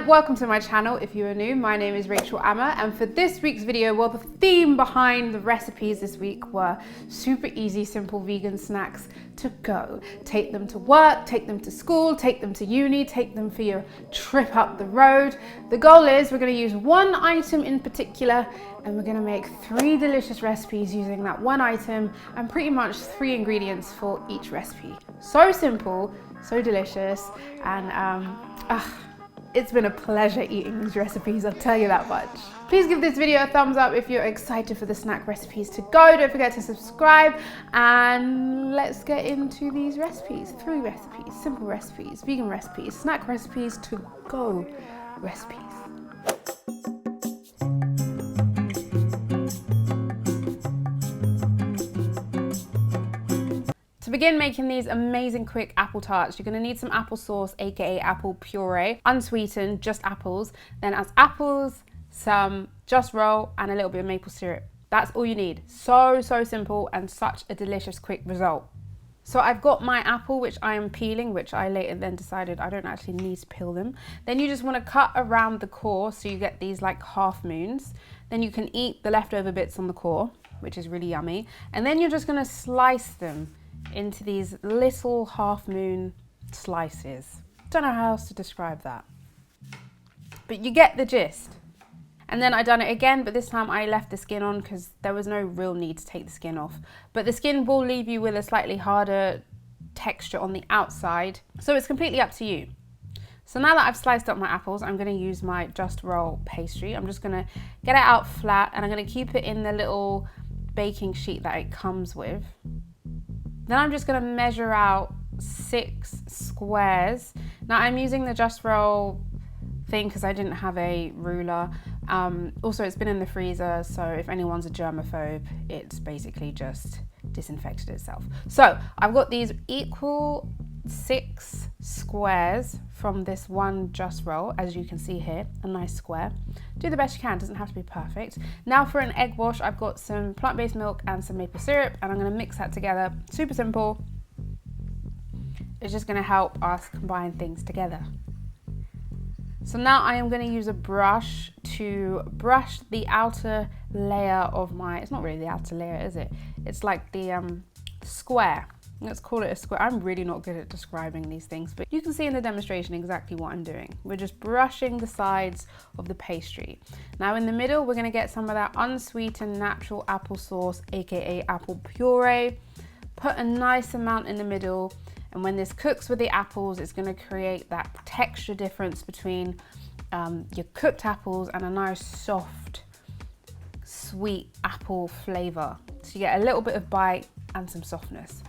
welcome to my channel. If you are new, my name is Rachel Amma, and for this week's video, well, the theme behind the recipes this week were super easy, simple vegan snacks to go. Take them to work, take them to school, take them to uni, take them for your trip up the road. The goal is we're going to use one item in particular, and we're going to make 3 delicious recipes using that one item and pretty much 3 ingredients for each recipe. So simple, so delicious, and it's been a pleasure eating these recipes, I'll tell you that much. Please give this video a thumbs up if you're excited for the snack recipes to go. Don't forget to subscribe, and let's get into these recipes. 3 recipes, simple recipes, vegan recipes, snack recipes to go recipes. To begin making these amazing quick apple tarts, you're going to need some applesauce, aka apple puree, unsweetened, just apples. Then as apples, some Just Roll, and a little bit of maple syrup. That's all you need. So simple and such a delicious quick result. So I've got my apple, which I am peeling, which I later then decided I don't actually need to peel them. Then you just want to cut around the core so you get these like half moons. Then you can eat the leftover bits on the core, which is really yummy. And then you're just going to slice them into these little half moon slices. Don't know how else to describe that, but you get the gist. And then I done it again, but this time I left the skin on because there was no real need to take the skin off. But the skin will leave you with a slightly harder texture on the outside, so it's completely up to you. So now that I've sliced up my apples, I'm going to use my Just Roll pastry. I'm just going to get it out flat, and I'm going to keep it in the little baking sheet that it comes with. Then I'm just going to measure out 6 squares. Now I'm using the Just Roll thing because I didn't have a ruler. Also, it's been in the freezer, so if anyone's a germaphobe, it's basically just disinfected itself. So I've got these equal 6 squares from this one Just Roll, as you can see here, a nice square. Do the best you can, doesn't have to be perfect. Now for an egg wash, I've got some plant-based milk and some maple syrup, and I'm going to mix that together. Super simple. It's just going to help us combine things together. So now I am going to use a brush to brush the outer layer of my, it's not really the outer layer, is it? It's like the square. Let's call it a square. I'm really not good at describing these things, but you can see in the demonstration exactly what I'm doing. We're just brushing the sides of the pastry. Now in the middle, we're going to get some of that unsweetened natural applesauce, aka apple puree. Put a nice amount in the middle, and when this cooks with the apples, it's going to create that texture difference between your cooked apples and a nice soft, sweet apple flavor. So you get a little bit of bite and some softness.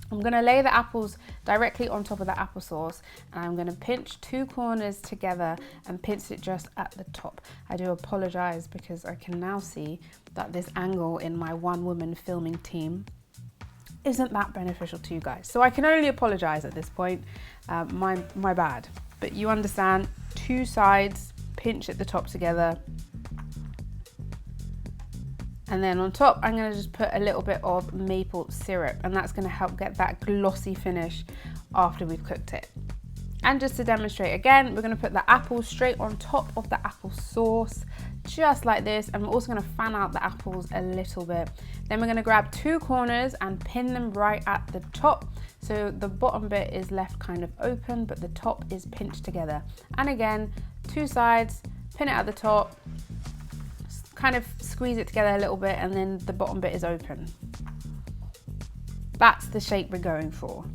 I'm going to lay the apples directly on top of the applesauce, and I'm going to pinch 2 corners together and pinch it just at the top. I do apologize because I can now see that this angle in my one-woman filming team isn't that beneficial to you guys. So I can only apologize at this point, my bad. But you understand, 2 sides, pinch at the top together. And then on top, I'm going to just put a little bit of maple syrup, and that's going to help get that glossy finish after we've cooked it. And just to demonstrate again, we're going to put the apples straight on top of the apple sauce, just like this. And we're also going to fan out the apples a little bit. Then we're going to grab 2 corners and pin them right at the top. So the bottom bit is left kind of open, but the top is pinched together. And again, 2 sides, pin it at the top, kind of squeeze it together a little bit, and then the bottom bit is open. That's the shape we're going for.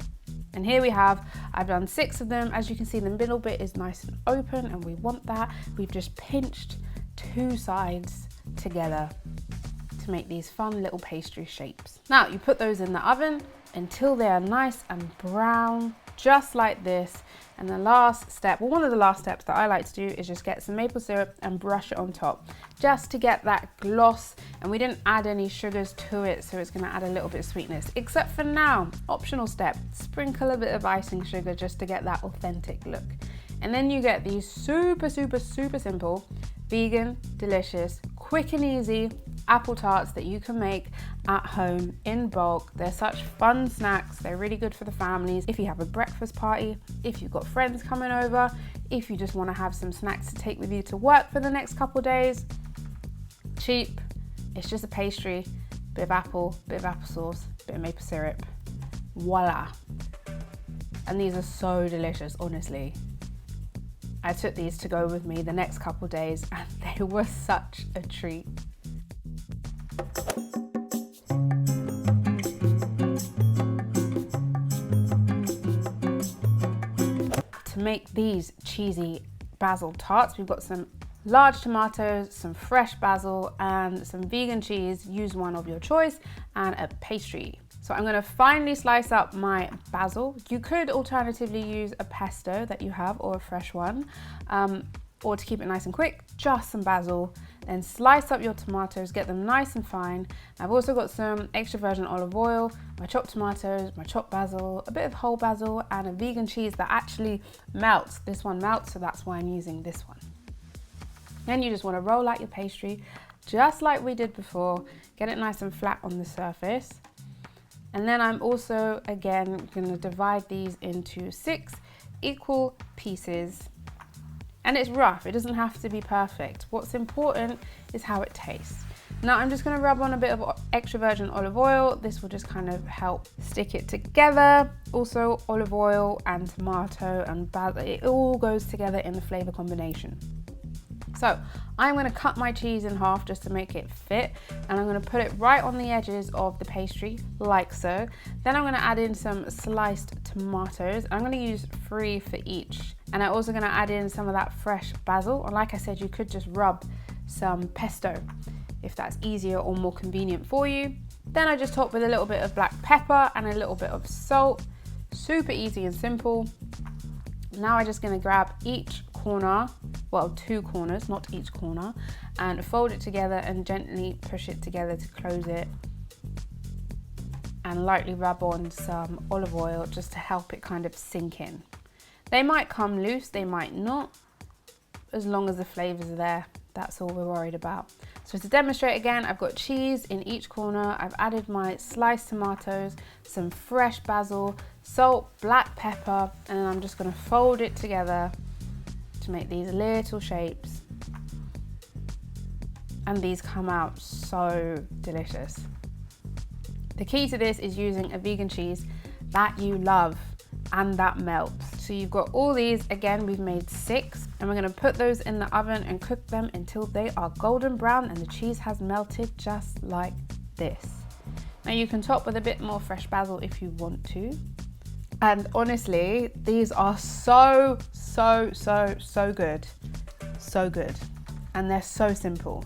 And here we have, I've done 6 of them. As you can see, the middle bit is nice and open, and we want that. We've just pinched 2 sides together to make these fun little pastry shapes. Now you put those in the oven until they are nice and brown, just like this. And the last step, well, one of the last steps that I like to do is just get some maple syrup and brush it on top, just to get that gloss. And we didn't add any sugars to it, so it's going to add a little bit of sweetness, except for now, optional step, sprinkle a bit of icing sugar just to get that authentic look. And then you get these super simple, vegan, delicious, quick and easy apple tarts that you can make at home in bulk. They're such fun snacks. They're really good for the families. If you have a breakfast party, if you've got friends coming over, if you just want to have some snacks to take with you to work for the next couple days. Cheap, it's just a pastry, bit of apple, bit of applesauce, bit of maple syrup, voila. And these are so delicious, honestly. I took these to go with me the next couple days and they were such a treat. To make these cheesy basil tarts, we've got some large tomatoes, some fresh basil, and some vegan cheese. Use one of your choice, and a pastry. So I'm gonna finely slice up my basil. You could alternatively use a pesto that you have, or a fresh one, or to keep it nice and quick, just some basil. Then slice up your tomatoes, get them nice and fine. I've also got some extra virgin olive oil, my chopped tomatoes, my chopped basil, a bit of whole basil, and a vegan cheese that actually melts. This one melts, so that's why I'm using this one. Then you just wanna roll out your pastry, just like we did before. Get it nice and flat on the surface. And then I'm also, again, gonna divide these into 6 equal pieces. And it's rough, it doesn't have to be perfect. What's important is how it tastes. Now I'm just gonna rub on a bit of extra virgin olive oil. This will just kind of help stick it together. Also olive oil and tomato and basil, it all goes together in the flavor combination. So I'm gonna cut my cheese in half just to make it fit, and I'm gonna put it right on the edges of the pastry, like so. Then I'm gonna add in some sliced tomatoes. I'm gonna use 3 for each. And I'm also gonna add in some of that fresh basil. And like I said, you could just rub some pesto if that's easier or more convenient for you. Then I just top with a little bit of black pepper and a little bit of salt. Super easy and simple. Now I'm just gonna grab each corner, well, 2 corners, not each corner, and fold it together and gently push it together to close it, and lightly rub on some olive oil just to help it kind of sink in. They might come loose, they might not. As long as the flavors are there, that's all we're worried about. So to demonstrate again, I've got cheese in each corner. I've added my sliced tomatoes, some fresh basil, salt, black pepper, and then I'm just gonna fold it together to make these little shapes. And these come out so delicious. The key to this is using a vegan cheese that you love and that melts. So you've got all these, again, we've made 6, and we're gonna put those in the oven and cook them until they are golden brown and the cheese has melted just like this. Now you can top with a bit more fresh basil if you want to. And honestly, these are so good. So good. And they're so simple.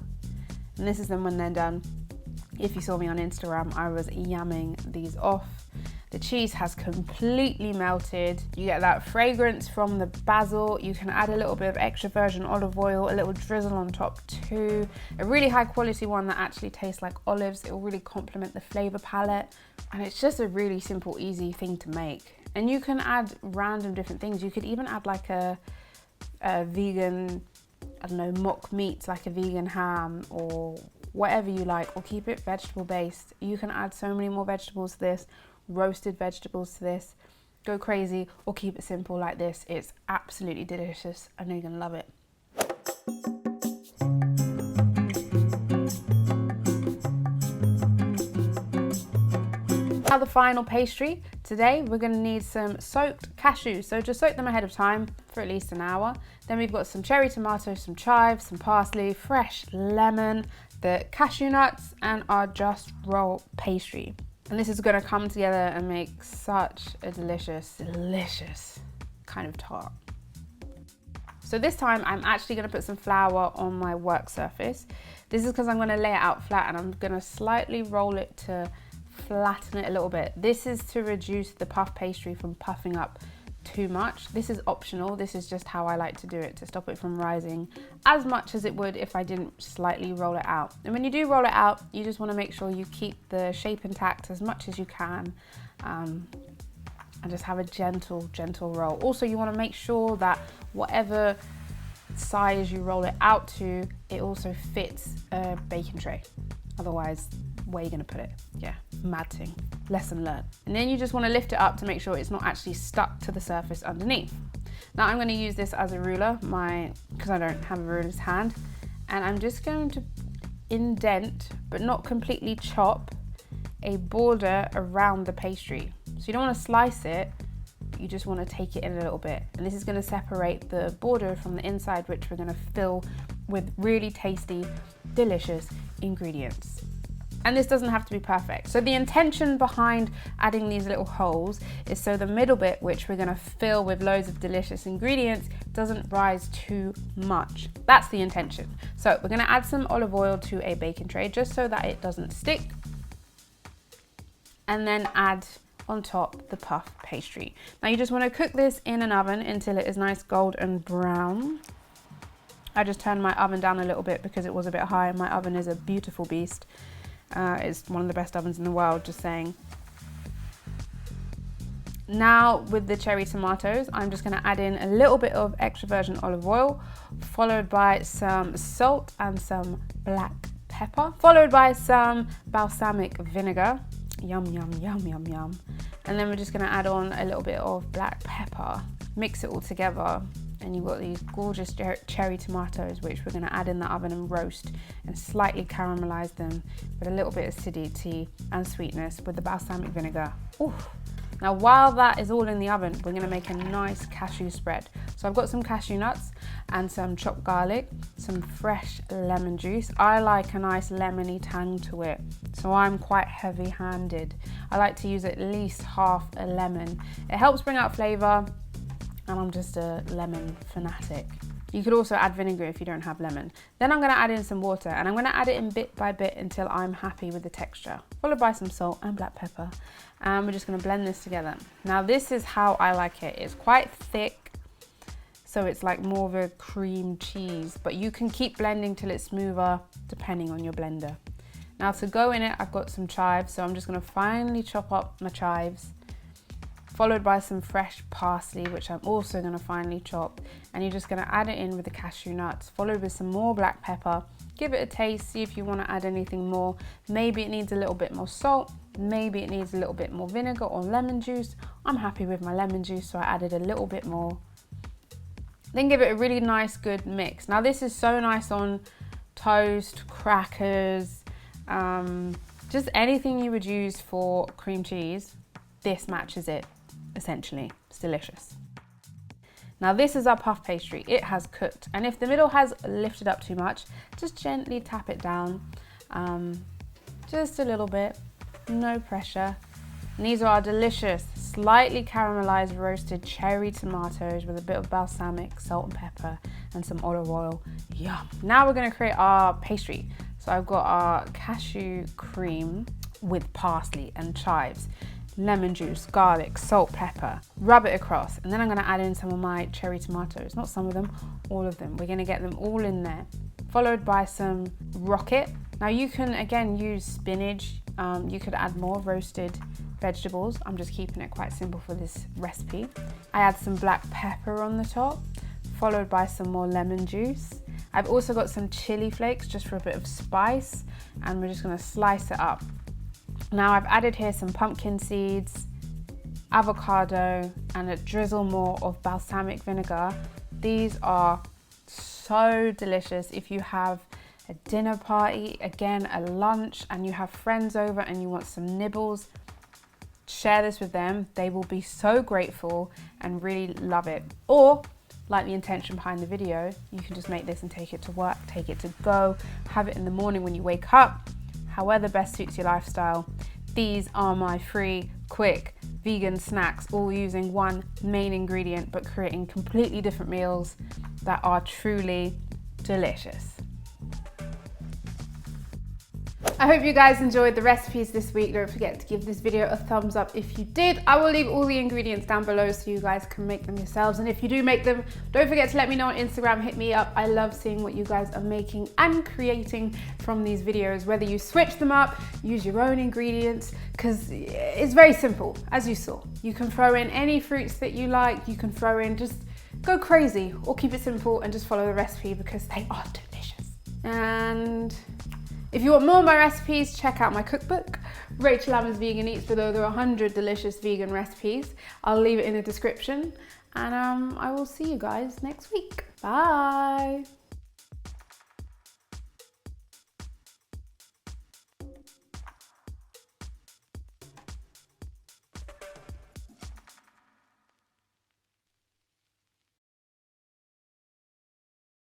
And this is them when they're done. If you saw me on Instagram, I was yamming these off. The cheese has completely melted. You get that fragrance from the basil. You can add a little bit of extra virgin olive oil, a little drizzle on top too. A really high quality one that actually tastes like olives. It will really complement the flavor palette. And it's just a really simple, easy thing to make. And you can add random different things. You could even add like a vegan, I don't know, mock meats, like a vegan ham or whatever you like, or keep it vegetable based. You can add so many more vegetables to this, roasted vegetables to this. Go crazy, or keep it simple like this. It's absolutely delicious. I know you're gonna love it. Now the final pastry. Today we're going to need some soaked cashews, so just soak them ahead of time for at least an hour. Then we've got some cherry tomatoes, some chives, some parsley, fresh lemon, the cashew nuts, and our just roll pastry. And this is going to come together and make such a delicious kind of tart. So this time I'm actually going to put some flour on my work surface. This is because I'm going to lay it out flat, and I'm going to slightly roll it to flatten it a little bit. This is to reduce the puff pastry from puffing up too much. This is optional. This is just how I like to do it, to stop it from rising as much as it would if I didn't slightly roll it out. And when you do roll it out, you just want to make sure you keep the shape intact as much as you can, and just have a gentle roll. Also, you want to make sure that whatever size you roll it out to, it also fits a baking tray. Otherwise, where are you going to put it? Yeah, mad thing. Lesson learned. And then you just want to lift it up to make sure it's not actually stuck to the surface underneath. Now I'm going to use this as a ruler, because I don't have a ruler's hand, and I'm just going to indent, but not completely chop, a border around the pastry. So you don't want to slice it, you just want to take it in a little bit. And this is going to separate the border from the inside, which we're going to fill with really tasty, delicious ingredients. And this doesn't have to be perfect. So the intention behind adding these little holes is so the middle bit, which we're going to fill with loads of delicious ingredients, doesn't rise too much. That's the intention. So we're going to add some olive oil to a baking tray just so that it doesn't stick. And then add on top the puff pastry. Now you just want to cook this in an oven until it is nice golden brown. I just turned my oven down a little bit because it was a bit high. My oven is a beautiful beast. It's one of the best ovens in the world, just saying. Now with the cherry tomatoes, I'm just going to add in a little bit of extra virgin olive oil, followed by some salt and some black pepper, followed by some balsamic vinegar. Yum, yum, yum, yum, yum. And then we're just going to add on a little bit of black pepper, mix it all together. And you've got these gorgeous cherry tomatoes, which we're going to add in the oven and roast and slightly caramelize them with a little bit of acidity and sweetness with the balsamic vinegar. Ooh. Now, while that is all in the oven, we're going to make a nice cashew spread. So I've got some cashew nuts and some chopped garlic, some fresh lemon juice. I like a nice lemony tang to it, so I'm quite heavy-handed. I like to use at least half a lemon. It helps bring out flavor, and I'm just a lemon fanatic. You could also add vinegar if you don't have lemon. Then I'm going to add in some water, and I'm going to add it in bit by bit until I'm happy with the texture, followed by some salt and black pepper. And we're just going to blend this together. Now this is how I like it. It's quite thick, so it's like more of a cream cheese, but you can keep blending till it's smoother depending on your blender. Now to go in it, I've got some chives, so I'm just going to finely chop up my chives, followed by some fresh parsley, which I'm also going to finely chop. And you're just going to add it in with the cashew nuts, followed with some more black pepper. Give it a taste, see if you want to add anything more. Maybe it needs a little bit more salt, maybe it needs a little bit more vinegar or lemon juice. I'm happy with my lemon juice, so I added a little bit more. Then give it a really nice, good mix. Now this is so nice on toast, crackers, just anything you would use for cream cheese. This matches it. Essentially, it's delicious. Now this is our puff pastry. It has cooked, and if the middle has lifted up too much, just gently tap it down, just a little bit, no pressure. And these are our delicious, slightly caramelized roasted cherry tomatoes with a bit of balsamic, salt and pepper, and some olive oil. Yum. Now we're going to create our pastry. So I've got our cashew cream with parsley and chives, lemon juice, garlic, salt, pepper, rub it across, and then I'm going to add in some of my cherry tomatoes, not some of them, all of them. We're going to get them all in there, followed by some rocket. Now you can again use spinach, you could add more roasted vegetables. I'm just keeping it quite simple for this recipe. I add some black pepper on the top, followed by some more lemon juice. I've also got some chili flakes just for a bit of spice, and we're just going to slice it up. Now I've added here some pumpkin seeds, avocado, and a drizzle more of balsamic vinegar. These are so delicious if you have a dinner party, again a lunch, and you have friends over and you want some nibbles. Share this with them. They will be so grateful and really love it. Or, like the intention behind the video, you can just make this and take it to work, take it to go, have it in the morning when you wake up. However best suits your lifestyle. These are my free, quick, vegan snacks, all using one main ingredient, but creating completely different meals that are truly delicious. I hope you guys enjoyed the recipes this week. Don't forget to give this video a thumbs up if you did. I will leave all the ingredients down below so you guys can make them yourselves. And if you do make them, don't forget to let me know on Instagram, hit me up. I love seeing what you guys are making and creating from these videos, whether you switch them up, use your own ingredients, because it's very simple, as you saw. You can throw in any fruits that you like, you can throw in, just go crazy, or keep it simple and just follow the recipe because they are delicious. And If you want more of my recipes, check out my cookbook, Rachel Amma's Vegan Eats, with over 100 delicious vegan recipes. I'll leave it in the description, and I will see you guys next week. Bye.